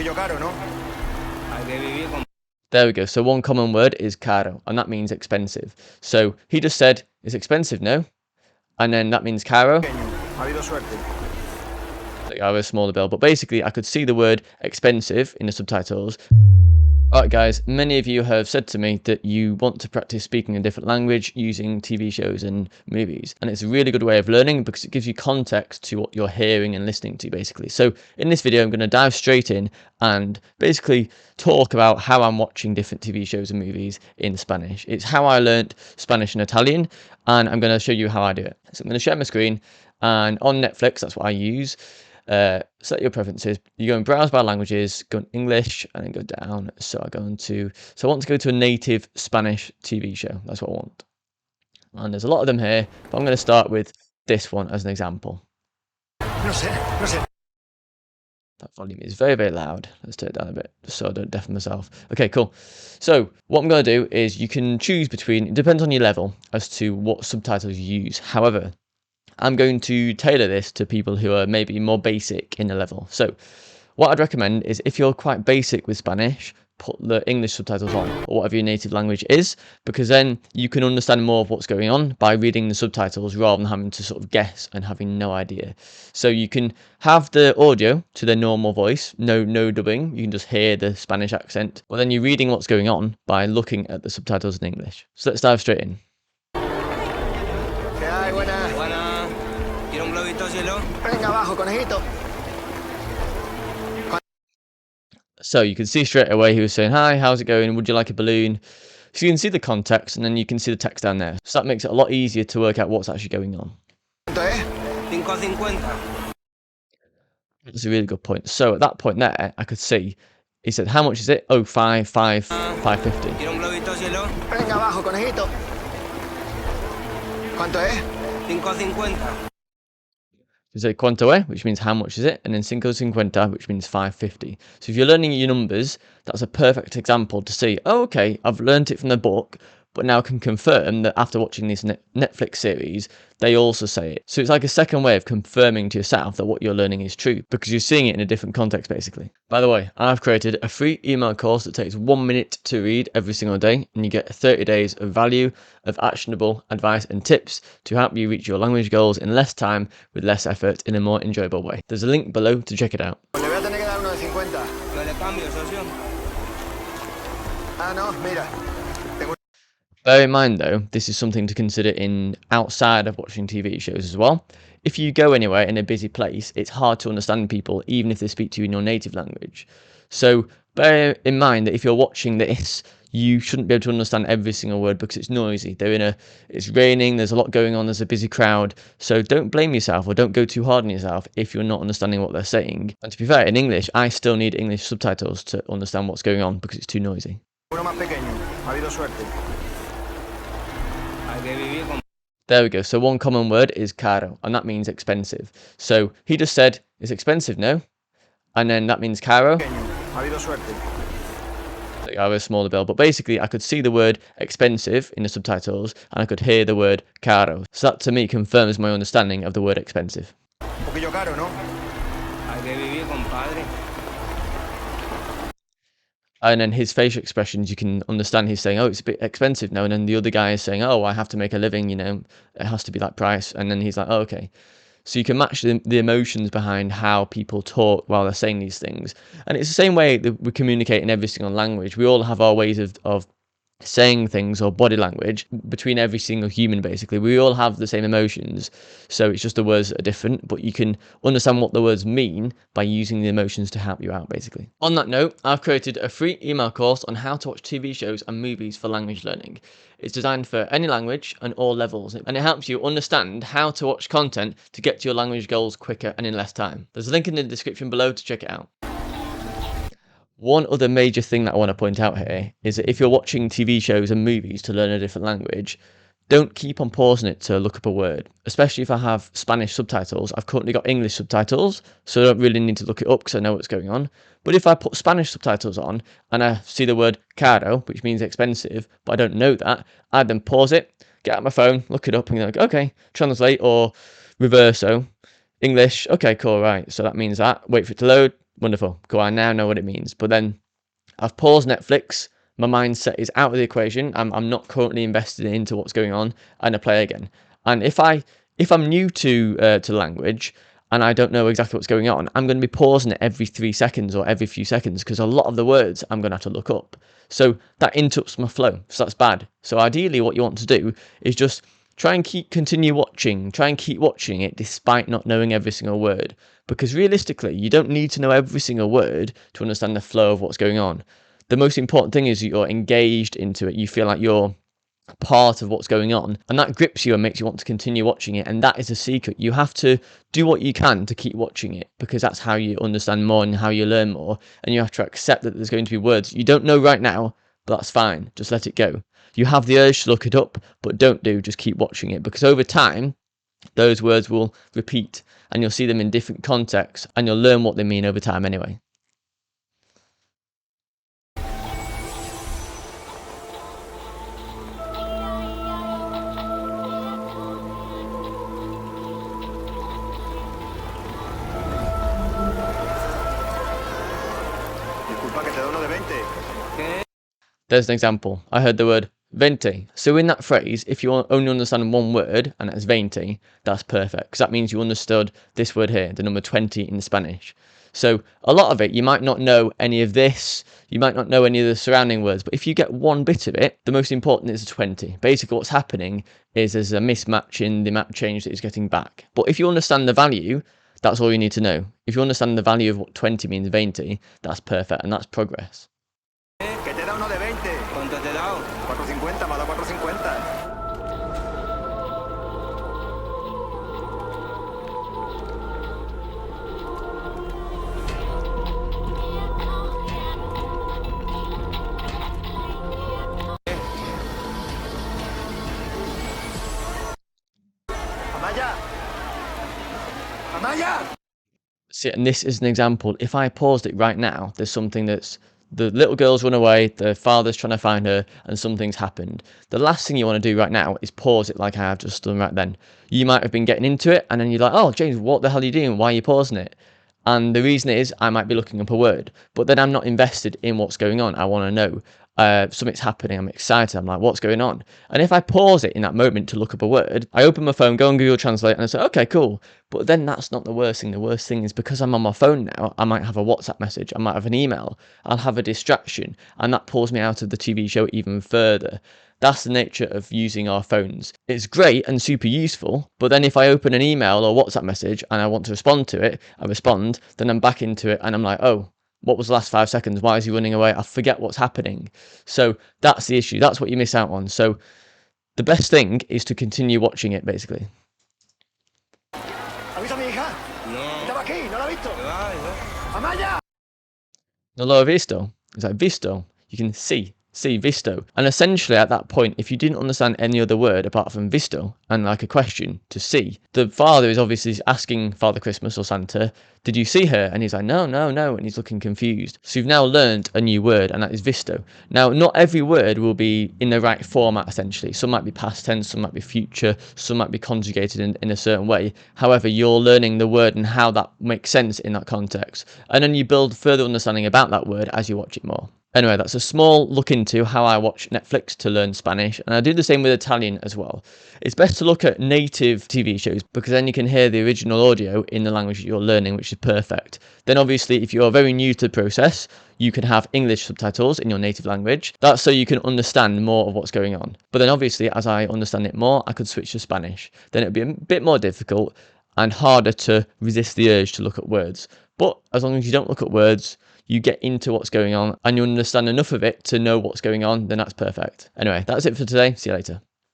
poquillo caro, ¿no? There we go. So one common word is caro, and that means expensive. So he just said, it's expensive, no? And then that means caro. Ha habido suerte. Like I have a smaller bill, but basically I could see the word expensive in the subtitles. Alright guys, many of you have said to me that you want to practice speaking a different language using TV shows and movies, and it's a really good way of learning because it gives you context to what you're hearing and listening to basically. So in this video I'm going to dive straight in and basically talk about how I'm watching different TV shows and movies in Spanish. It's how I learnt Spanish and Italian, and I'm going to show you how I do it. So I'm going to share my screen, and on Netflix, that's what I use. Set your preferences. You go and browse by languages, go in English, and then go down. So I want to go to a native Spanish TV show. That's what I want. And there's a lot of them here, but I'm going to start with this one as an example. No sé. That volume is very, very loud. Let's turn it down a bit so I don't deafen myself. Okay, cool. So what I'm going to do is you can choose between, it depends on your level as to what subtitles you use. However, I'm going to tailor this to people who are maybe more basic in the level. So what I'd recommend is if you're quite basic with Spanish, put the English subtitles on, or whatever your native language is, because then you can understand more of what's going on by reading the subtitles rather than having to sort of guess and having no idea. So you can have the audio to their normal voice, no dubbing, you can just hear the Spanish accent, but then you're reading what's going on by looking at the subtitles in English. So let's dive straight in. ¿Qué hay? Buena. Buena. ¿Quiere un globito, cielo? Venga, abajo, conejito. So you can see straight away he was saying, hi, how's it going? Would you like a balloon? So you can see the context and then you can see the text down there. So that makes it a lot easier to work out what's actually going on. ¿Cuánto es? 5.50. That's a really good point. So at that point there, I could see, he said, how much is it? Oh, 5.50. ¿Quiere un globito, cielo? Venga, abajo, conejito. ¿Cuánto es? 5.50. You say cuánto es, which means how much is it, and then 5.50, which means 5.50. So if you're learning your numbers, that's a perfect example to see, oh, okay, I've learned it from the book, but now can confirm that after watching this Netflix series, they also say it. So it's like a second way of confirming to yourself that what you're learning is true, because you're seeing it in a different context, basically. By the way, I've created a free email course that takes 1 minute to read every single day, and you get 30 days of value, of actionable advice and tips to help you reach your language goals in less time with less effort in a more enjoyable way. There's a link below to check it out. Le voy a tener que dar uno de 50. ¿No le cambio, socio? Ah, no, mira. Bear in mind though, this is something to consider in outside of watching TV shows as well. If you go anywhere in a busy place, it's hard to understand people even if they speak to you in your native language. So bear in mind that if you're watching this, you shouldn't be able to understand every single word because it's noisy. It's raining, there's a lot going on, there's a busy crowd. So don't blame yourself or don't go too hard on yourself if you're not understanding what they're saying. And to be fair, in English, I still need English subtitles to understand what's going on because it's too noisy. Uno más pequeño. Ha habido suerte. Hay que vivir con... There we go. So one common word is caro, and that means expensive. So he just said, it's expensive, no? And then that means caro. Ha habido suerte. Like I have a smaller bill, but basically I could see the word expensive in the subtitles, and I could hear the word caro. So that to me confirms my understanding of the word expensive. Un poquillo caro, ¿no? Hay que vivir, compadre. And then his facial expressions, you can understand he's saying, oh, it's a bit expensive now. And then the other guy is saying, oh, I have to make a living, you know, it has to be that price. And then he's like, oh, okay. So you can match the emotions behind how people talk while they're saying these things. And it's the same way that we communicate in every single language. We all have our ways of saying things or body language between every single human, basically. We all have the same emotions, so it's just the words are different, but you can understand what the words mean by using the emotions to help you out, basically. On that note, I've created a free email course on how to watch TV shows and movies for language learning. It's designed for any language and all levels, and it helps you understand how to watch content to get to your language goals quicker and in less time. There's a link in the description below to check it out. One other major thing that I want to point out here is that if you're watching TV shows and movies to learn a different language, don't keep on pausing it to look up a word, especially if I have Spanish subtitles. I've currently got English subtitles, so I don't really need to look it up because I know what's going on. But if I put Spanish subtitles on and I see the word caro, which means expensive, but I don't know that, I'd then pause it, get out my phone, look it up and go, like, okay, translate or reverso, English, okay, cool, right. So that means that, wait for it to load, Wonderful. Cool. I now know what it means. But then I've paused Netflix. My mindset is out of the equation. I'm not currently invested into what's going on, and I play again. And if I'm new to language and I don't know exactly what's going on, I'm going to be pausing it every 3 seconds or every few seconds because a lot of the words I'm going to have to look up. So that interrupts my flow. So that's bad. So ideally, what you want to do is just try and continue watching. Try and keep watching it despite not knowing every single word. Because realistically, you don't need to know every single word to understand the flow of what's going on. The most important thing is that you're engaged into it. You feel like you're part of what's going on, and that grips you and makes you want to continue watching it. And that is the secret. You have to do what you can to keep watching it, because that's how you understand more and how you learn more. And you have to accept that there's going to be words you don't know right now, but that's fine. Just let it go. You have the urge to look it up, but just keep watching it, because over time those words will repeat and you'll see them in different contexts and you'll learn what they mean over time anyway. Disculpa que te doy uno de 20. ¿Qué? There's an example. I heard the word 20. So in that phrase, if you only understand one word, and that's 20, that's perfect, because that means you understood this word here, the number 20 in Spanish. So a lot of it, you might not know any of this, you might not know any of the surrounding words, but if you get one bit of it, the most important is the 20. Basically what's happening is there's a mismatch in the map change that it's getting back. But if you understand the value, that's all you need to know. If you understand the value of what 20 means 20, that's perfect, and that's progress. Que te da uno de 20. ¿Cuánto te he dado? 4.50, me ha dado 4.50. Amaya! Amaya! See, and this is an example. If I paused it right now, there's something that's the little girl's run away, the father's trying to find her, and something's happened. The last thing you want to do right now is pause it like I have just done right then. You might have been getting into it, and then you're like, oh, James, what the hell are you doing? Why are you pausing it? And the reason is I might be looking up a word, but then I'm not invested in what's going on. I want to know. Something's happening. I'm excited. I'm like, what's going on? And if I pause it in that moment to look up a word, I open my phone, go on Google Translate, and I say, okay, cool. But then that's not the worst thing. The worst thing is because I'm on my phone now, I might have a WhatsApp message, I might have an email, I'll have a distraction, and that pulls me out of the TV show even further. That's the nature of using our phones. It's great and super useful, but then if I open an email or WhatsApp message and I want to respond to it, I respond, then I'm back into it and I'm like, oh, what was the last 5 seconds? Why is he running away? I forget what's happening. So that's the issue. That's what you miss out on. So the best thing is to continue watching it, basically. ¿Avisa a mi hija? No. Estaba aquí, no la he visto. ¿Qué va? ¿Qué va? Amaya! No lo he visto. It's like visto. You can see visto. And essentially at that point, if you didn't understand any other word apart from visto and like a question to see, the father is obviously asking Father Christmas or Santa, did you see her? And he's like, no, and he's looking confused. So you've now learned a new word, and that is visto. Now, not every word will be in the right format, essentially. Some might be past tense, some might be future, some might be conjugated in a certain way. However, you're learning the word and how that makes sense in that context. And then you build further understanding about that word as you watch it more. Anyway, that's a small look into how I watch Netflix to learn Spanish, and I do the same with Italian as well. It's best to look at native TV shows because then you can hear the original audio in the language that you're learning, which is perfect. Then obviously, if you're very new to the process, you can have English subtitles in your native language. That's so you can understand more of what's going on. But then obviously, as I understand it more, I could switch to Spanish. Then it'd be a bit more difficult and harder to resist the urge to look at words. But as long as you don't look at words, you get into what's going on and you understand enough of it to know what's going on, then that's perfect. Anyway, that's it for today. See you later.